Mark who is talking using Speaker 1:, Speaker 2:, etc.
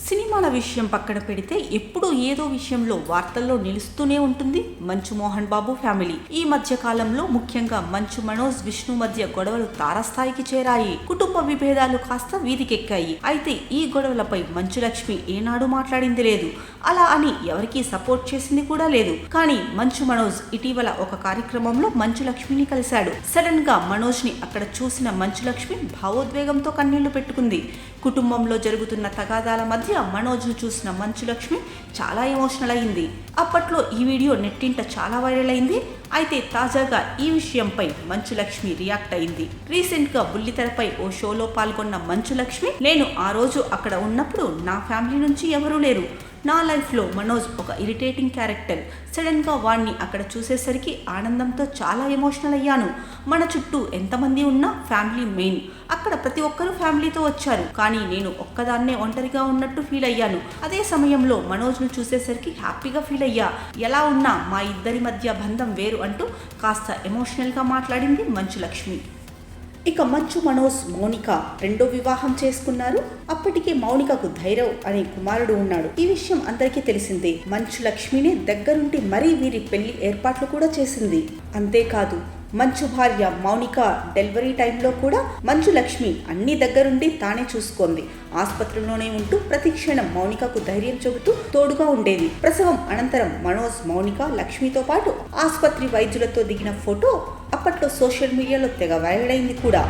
Speaker 1: సినిమాల విషయం పక్కన పెడితే ఎప్పుడూ ఏదో విషయంలో వార్తల్లో నిలుస్తూనే ఉంటుంది మంచు మోహన్ బాబు ఫ్యామిలీ. ఈ మధ్య కాలంలో ముఖ్యంగా మంచు మనోజ్ విష్ణు మధ్య గొడవలు తారస్థాయికి చేరాయి. కుటుంబ విభేదాలు కాస్త వీధికెక్కాయి. అయితే ఈ గొడవలపై మంచు లక్ష్మి ఏనాడు మాట్లాడింది లేదు. అలా అని ఎవరికీ సపోర్ట్ చేసింది కూడా లేదు. కానీ మంచు మనోజ్ ఇటీవల ఒక కార్యక్రమంలో మంచు లక్ష్మిని కలిశాడు. సడన్ గా మనోజ్ ని అక్కడ చూసిన మంచు లక్ష్మి భావోద్వేగంతో కన్నీళ్లు పెట్టుకుంది. కుటుంబంలో జరుగుతున్న తగాదాల మధ్య మనోజ్ ను చూసిన మంచు లక్ష్మి చాలా ఎమోషనల్ అయింది. అప్పట్లో ఈ వీడియో నెట్టింట చాలా వైరల్ అయింది. అయితే తాజాగా ఈ విషయంపై మంచు లక్ష్మి రియాక్ట్ అయింది. రీసెంట్ గా బుల్లితెరపై ఓ షోలో పాల్గొన్న మంచు లక్ష్మి, నేను ఆ రోజు అక్కడ ఉన్నప్పుడు నా ఫ్యామిలీ నుంచి ఎవరూ లేరు. నా లైఫ్లో మనోజ్ ఒక ఇరిటేటింగ్ క్యారెక్టర్. సడన్గా వాడిని అక్కడ చూసేసరికి ఆనందంతో చాలా ఎమోషనల్ అయ్యాను. మన చుట్టూ ఎంతమంది ఉన్నా ఫ్యామిలీ మెయిన్. అక్కడ ప్రతి ఒక్కరూ ఫ్యామిలీతో వచ్చారు. కానీ నేను ఒక్కదాన్నే ఒంటరిగా ఉన్నట్టు ఫీల్ అయ్యాను. అదే సమయంలో మనోజ్ను చూసేసరికి హ్యాపీగా ఫీల్ అయ్యా. ఎలా ఉన్నా మా ఇద్దరి మధ్య బంధం వేరు అంటూ కాస్త ఎమోషనల్గా మాట్లాడింది మంచు లక్ష్మి. ఇక మంచు మనోజ్ మౌనిక రెండో వివాహం చేసుకున్నారు. అప్పటికే మౌనికకు ధైర్యం అనే కుమారుడు ఉన్నాడు. ఈ విషయం అందరికీ తెలిసిందే. మంచు లక్ష్మినే దగ్గరుండి మరీ వీరి పెళ్లి ఏర్పాట్లు కూడా చేసింది. అంతేకాదు మంచు భార్య మౌనిక డెలివరీ టైంలో కూడా మంచు లక్ష్మి అన్ని దగ్గరుండి తానే చూసుకుంది. ఆసుపత్రిలోనే ఉంటూ ప్రతి క్షణం మౌనికకు ధైర్యం చెబుతూ తోడుగా ఉండేది. ప్రసవం అనంతరం మనోజ్ మౌనిక లక్ష్మితో పాటు ఆసుపత్రి వైద్యులతో దిగిన ఫోటో అప్పట్లో సోషల్ మీడియాలో తెగ వైరల్ అయింది కూడా.